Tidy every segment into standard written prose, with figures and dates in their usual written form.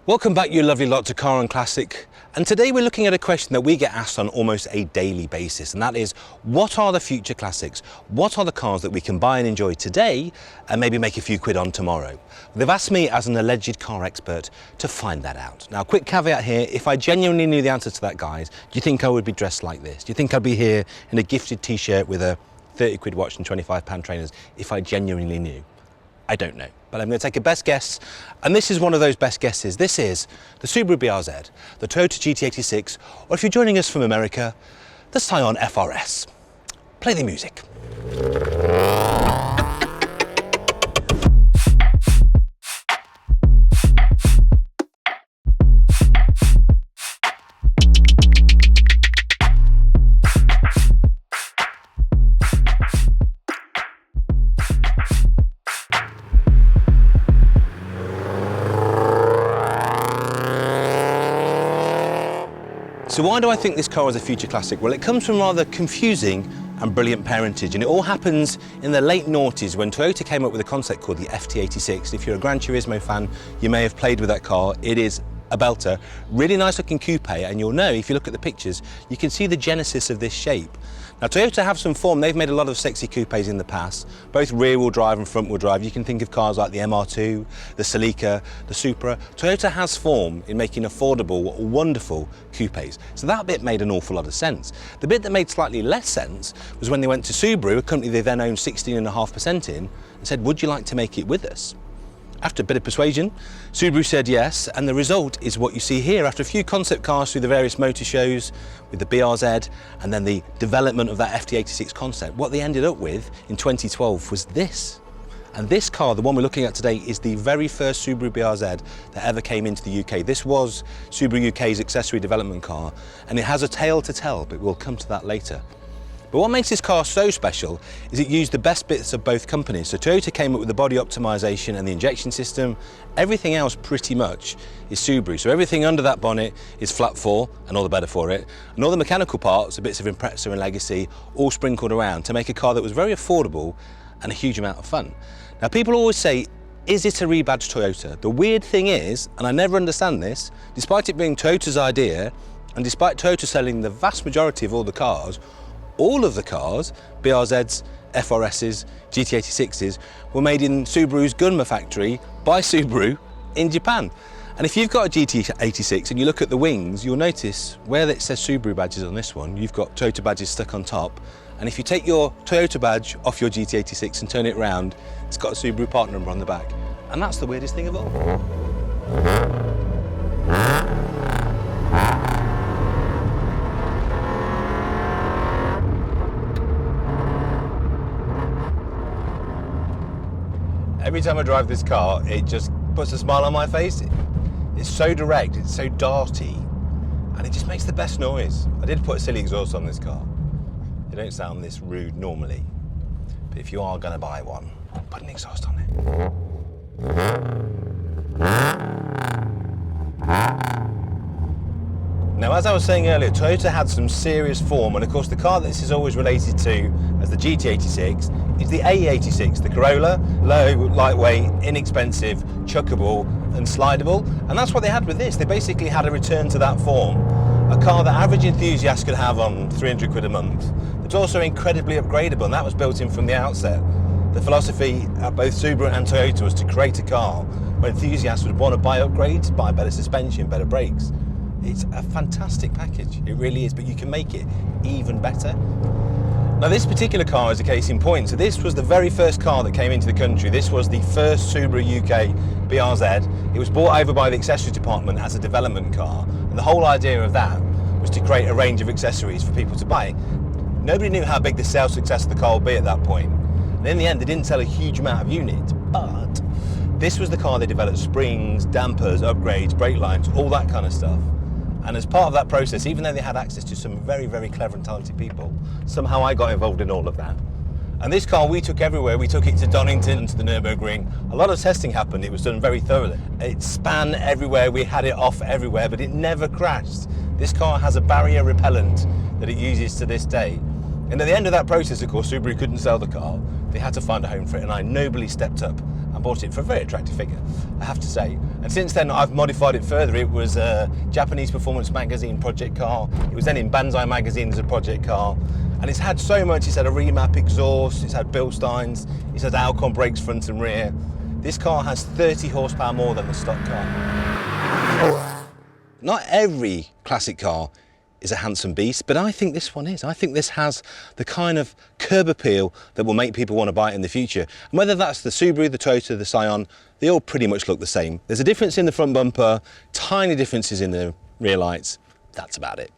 Welcome back, you lovely lot, to Cowland Classic. And today we're looking at a question that we get asked on almost a daily basis, and that is, what are the future classics? What are the cars that we can buy and enjoy today and maybe make a few quid on tomorrow? They've asked me, as an alleged car expert, to find that out. Now, quick caveat here, if I genuinely knew the answer to that, guys, do you think I would be dressed like this? Do you think I'd be here in a gifted t-shirt with a 30 quid watch and 25 pound trainers if I genuinely knew? I don't know, but I'm going to take a best guess, and this is one of those best guesses. This is the Subaru BRZ, the Toyota GT86, or if you're joining us from America, the Scion FRS. Play the music. So why do I think this car is a future classic? Well, it comes from rather confusing and brilliant parentage, and it all happens in the late noughties when Toyota came up with a concept called the FT86. If you're a Gran Turismo fan, you may have played with that car. It is a belter, really nice looking coupe, and you'll know if you look at the pictures, you can see the genesis of this shape. Now, Toyota have some form. They've made a lot of sexy coupes in the past, both rear-wheel drive and front-wheel drive. You can think of cars like the MR2, the Celica, the Supra. Toyota has form in making affordable, wonderful coupes. So that bit made an awful lot of sense. The bit that made slightly less sense was when they went to Subaru, a company they then owned 16.5% in, and said, would you like to make it with us? After a bit of persuasion, Subaru said yes, and the result is what you see here. After a few concept cars through the various motor shows with the BRZ and then the development of that FT86 concept, what they ended up with in 2012 was this. And this car, the one we're looking at today, is the very first Subaru BRZ that ever came into the UK. This was Subaru UK's accessory development car, and it has a tale to tell, but we'll come to that later. But what makes this car so special is it used the best bits of both companies. So Toyota came up with the body optimization and the injection system. Everything else pretty much is Subaru. So everything under that bonnet is flat 4, and all the better for it. And all the mechanical parts, the bits of Impreza and Legacy, all sprinkled around to make a car that was very affordable and a huge amount of fun. Now, people always say, is it a rebadged Toyota? The weird thing is, and I never understand this, despite it being Toyota's idea, and despite Toyota selling the vast majority of all the cars, all of the cars, BRZs, FRSs, GT86s, were made in Subaru's Gunma factory by Subaru in Japan. And if you've got a GT86 and you look at the wings, you'll notice where it says Subaru badges on this one, you've got Toyota badges stuck on top. And if you take your Toyota badge off your GT86 and turn it round, it's got a Subaru part number on the back. And that's the weirdest thing of all. Every time I drive this car, it just puts a smile on my face. It's so direct, it's so darty, and it just makes the best noise. I did put a silly exhaust on this car. They don't sound this rude normally, but if you are going to buy one, put an exhaust on it. Now, as I was saying earlier, Toyota had some serious form, and of course the car that this is always related to as the GT86 is the AE86, the Corolla, low, lightweight, inexpensive, chuckable and slidable, and that's what they had with this. They basically had a return to that form, a car that average enthusiast could have on 300 quid a month. It's also incredibly upgradable, and that was built in from the outset. The philosophy at both Subaru and Toyota was to create a car where enthusiasts would want to buy upgrades, buy better suspension, better brakes. It's a fantastic package, it really is, but you can make it even better. Now, this particular car is a case in point. So this was the very first car that came into the country. This was the first Subaru UK BRZ. It was brought over by the accessories department as a development car, and the whole idea of that was to create a range of accessories for people to buy. Nobody knew how big the sales success of the car would be at that point, and in the end they didn't sell a huge amount of units, but this was the car they developed springs, dampers, upgrades, brake lines, all that kind of stuff. And as part of that process, even though they had access to some very, very clever and talented people, somehow I got involved in all of that. And this car we took everywhere. We took it to Donington, to the Nürburgring. A lot of testing happened. It was done very thoroughly. It span everywhere. We had it off everywhere, but it never crashed. This car has a barrier repellent that it uses to this day. And at the end of that process, of course, Subaru couldn't sell the car. They had to find a home for it, and I nobly stepped up I bought it for a very attractive figure, I have to say. And since then, I've modified it further. It was a Japanese performance magazine project car. It was then in Banzai magazine as a project car. And it's had so much. It's had a remap exhaust, it's had Bilsteins, it's had Alcon brakes front and rear. This car has 30 horsepower more than the stock car. Not every classic car is a handsome beast, but I think this one is. I think this has the kind of curb appeal that will make people want to buy it in the future. And whether that's the Subaru, the Toyota, the Scion, they all pretty much look the same. There's a difference in the front bumper, tiny differences in the rear lights. That's about it.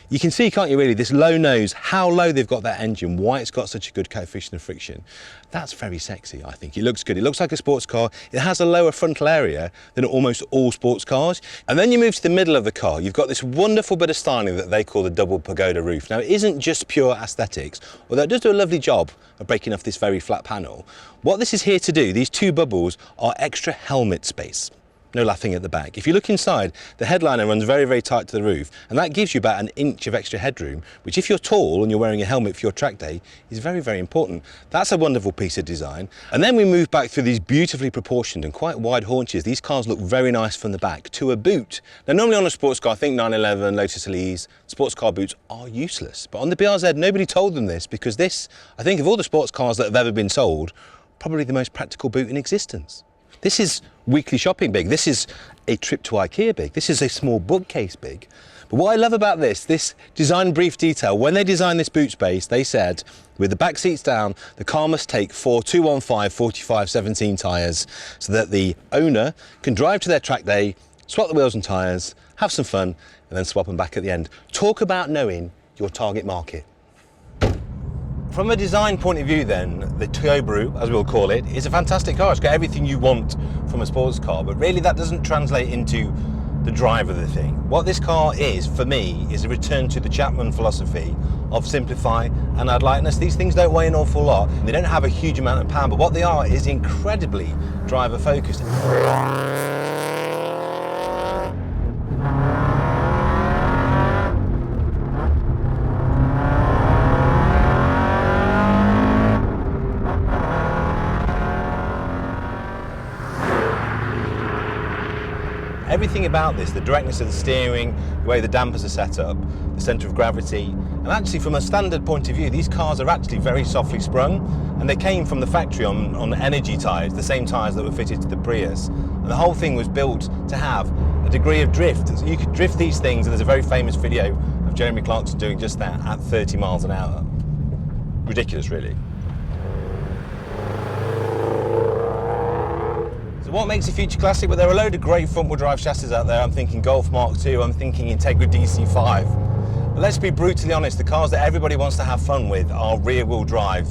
You can see, can't you really, this low nose, how low they've got that engine, why it's got such a good coefficient of friction. That's very sexy, I think. It looks good. It looks like a sports car. It has a lower frontal area than almost all sports cars. And then you move to the middle of the car, you've got this wonderful bit of styling that they call the double pagoda roof. Now, it isn't just pure aesthetics, although it does do a lovely job of breaking off this very flat panel. What this is here to do, these two bubbles, are extra helmet space. No laughing at the back. If you look inside, the headliner runs very, very tight to the roof, and that gives you about an inch of extra headroom, which if you're tall and you're wearing a helmet for your track day, is very, very important. That's a wonderful piece of design. And then we move back through these beautifully proportioned and quite wide haunches. These cars look very nice from the back to a boot. Now, normally on a sports car, I think 911, Lotus Elise, sports car boots are useless. But on the BRZ, nobody told them this, because this, I think of all the sports cars that have ever been sold, probably the most practical boot in existence. This is weekly shopping big. This is a trip to IKEA big. This is a small bookcase big. But what I love about this design brief detail, when they designed this boot space, they said, with the back seats down, the car must take 4 215 45/17 tyres so that the owner can drive to their track day, swap the wheels and tyres, have some fun, and then swap them back at the end. Talk about knowing your target market. From a design point of view then, the Subaru, as we'll call it, is a fantastic car. It's got everything you want from a sports car, but really that doesn't translate into the drive of the thing. What this car is, for me, is a return to the Chapman philosophy of simplify and add lightness. These things don't weigh an awful lot. They don't have a huge amount of power, but what they are is incredibly driver focused. Everything about this, the directness of the steering, the way the dampers are set up, the centre of gravity, and actually from a standard point of view, these cars are actually very softly sprung, and they came from the factory on energy tyres, the same tyres that were fitted to the Prius. And the whole thing was built to have a degree of drift. So you could drift these things, and there's a very famous video of Jeremy Clarkson doing just that at 30 miles an hour. Ridiculous, really. So what makes a future classic? Well, there are a load of great front-wheel drive chassis out there. I'm thinking Golf Mark II, I'm thinking Integra DC5. But let's be brutally honest, the cars that everybody wants to have fun with are rear-wheel drive,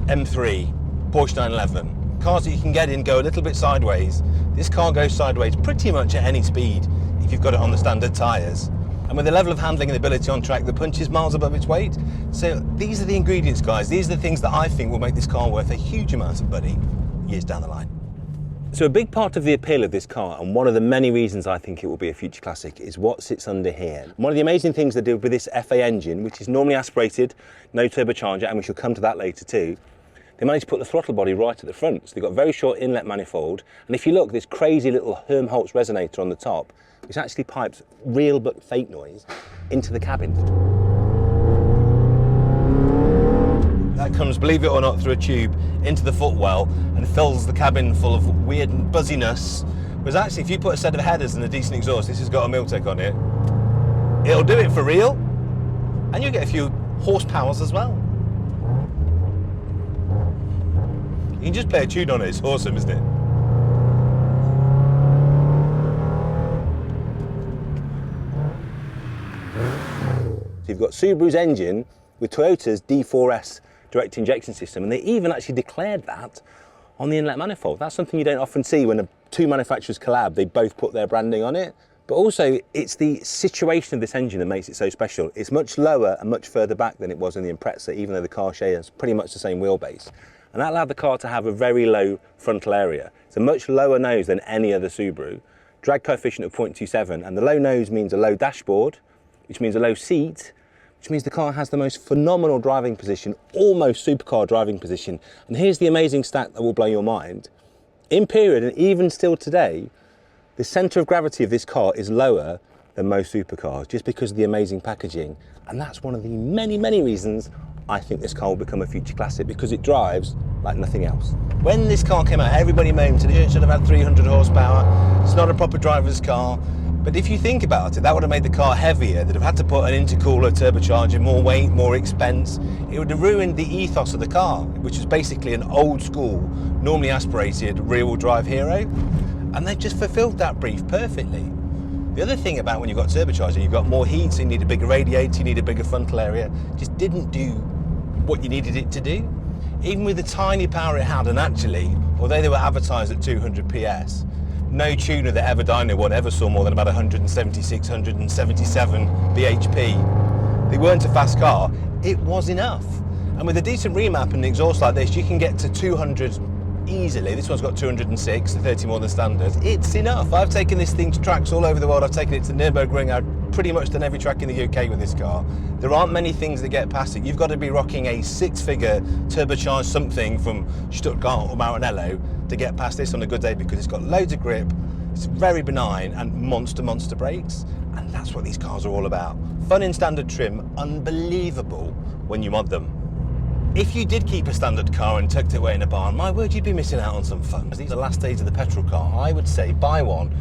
M3, Porsche 911. Cars that you can get in, go a little bit sideways. This car goes sideways pretty much at any speed if you've got it on the standard tyres. And with the level of handling and ability on track, the punch is miles above its weight. So these are the ingredients, guys. These are the things that I think will make this car worth a huge amount of money years down the line. So a big part of the appeal of this car, and one of the many reasons I think it will be a future classic, is what sits under here. One of the amazing things they did with this FA engine, which is normally aspirated, no turbocharger, and we shall come to that later too, they managed to put the throttle body right at the front. So they've got a very short inlet manifold, and if you look, this crazy little Helmholtz resonator on the top, which actually pipes real but fake noise into the cabin. That comes, believe it or not, through a tube into the footwell and fills the cabin full of weird buzziness. Whereas actually, if you put a set of headers and a decent exhaust, this has got a Miltec on it, it'll do it for real, and you get a few horsepowers as well. You can just play a tune on it, it's awesome, isn't it? So you've got Subaru's engine with Toyota's D4S direct injection system, and they even actually declared that on the inlet manifold. That's something you don't often see when two manufacturers collab. They both put their branding on it, but also it's the situation of this engine that makes it so special. It's much lower and much further back than it was in the Impreza, even though the car shares pretty much the same wheelbase. And that allowed the car to have a very low frontal area. It's a much lower nose than any other Subaru. Drag coefficient of 0.27, and the low nose means a low dashboard, which means a low seat, which means the car has the most phenomenal driving position, almost supercar driving position. And here's the amazing stat that will blow your mind. In period, and even still today, the centre of gravity of this car is lower than most supercars, just because of the amazing packaging. And that's one of the many, many reasons I think this car will become a future classic, because it drives like nothing else. When this car came out, everybody moaned it should have had 300 horsepower, it's not a proper driver's car. But if you think about it, that would have made the car heavier. They'd have had to put an intercooler, turbocharger, more weight, more expense. It would have ruined the ethos of the car, which is basically an old school, normally aspirated rear-wheel drive hero. And they've just fulfilled that brief perfectly. The other thing about when you've got turbocharging, you've got more heat, so you need a bigger radiator, you need a bigger frontal area. Just didn't do what you needed it to do. Even with the tiny power it had, and actually, although they were advertised at 200 PS, no tuner that ever dyno one ever saw more than about 176, 177 bhp. They weren't a fast car, it was enough. And with a decent remap and an exhaust like this, you can get to 200 easily. This one's got 206, 30 more than standard. It's enough. I've taken this thing to tracks all over the world. I've taken it to Nürburgring. I've pretty much done every track in the UK with this car. There aren't many things that get past it. You've got to be rocking a 6-figure turbocharged something from Stuttgart or Maranello to get past this on a good day, because it's got loads of grip, it's very benign, and monster brakes. And that's what these cars are all about. Fun in standard trim, unbelievable when you mod them. If you did keep a standard car and tucked it away in a barn, my word, you'd be missing out on some fun. These are the last days of the petrol car. I would say buy one,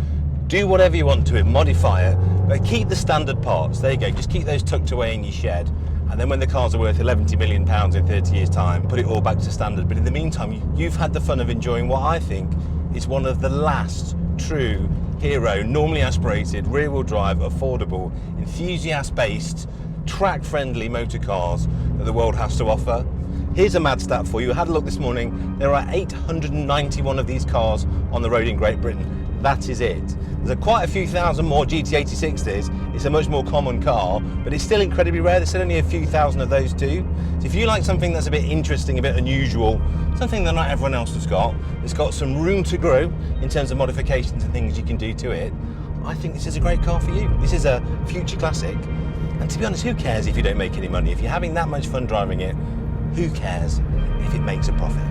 do whatever you want to it, modify it, but keep the standard parts. There you go, just keep those tucked away in your shed. And then when the cars are worth £11 million in 30 years' time, put it all back to standard. But in the meantime, you've had the fun of enjoying what I think is one of the last true hero, normally aspirated, rear-wheel drive, affordable, enthusiast-based, track-friendly motor cars that the world has to offer. Here's a mad stat for you. I had a look this morning. There are 891 of these cars on the road in Great Britain. That is it. There's quite a few thousand more GT86s. It's a much more common car, but it's still incredibly rare. There's still only a few thousand of those too. So if you like something that's a bit interesting, a bit unusual, something that not everyone else has got, it's got some room to grow in terms of modifications and things you can do to it, I think this is a great car for you. This is a future classic. And to be honest, who cares if you don't make any money? If you're having that much fun driving it, who cares if it makes a profit?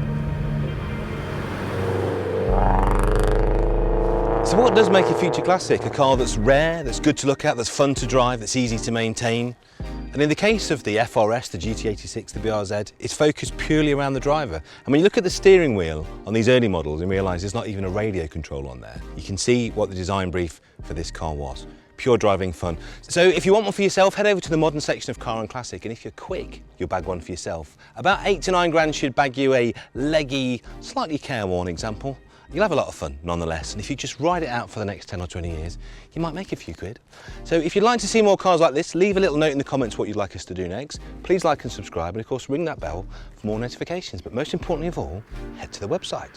So what does make a future classic? A car that's rare, that's good to look at, that's fun to drive, that's easy to maintain. And in the case of the FRS, the GT86, the BRZ, it's focused purely around the driver. And when you look at the steering wheel on these early models and realise there's not even a radio control on there, you can see what the design brief for this car was. Pure driving fun. So if you want one for yourself, head over to the modern section of Car and Classic, and if you're quick, you'll bag one for yourself. About 8 to 9 grand should bag you a leggy, slightly careworn example. You'll have a lot of fun nonetheless, and if you just ride it out for the next 10 or 20 years, you might make a few quid. So if you'd like to see more cars like this, leave a little note in the comments what you'd like us to do next. Please like and subscribe, and of course ring that bell for more notifications. But most importantly of all, head to the website.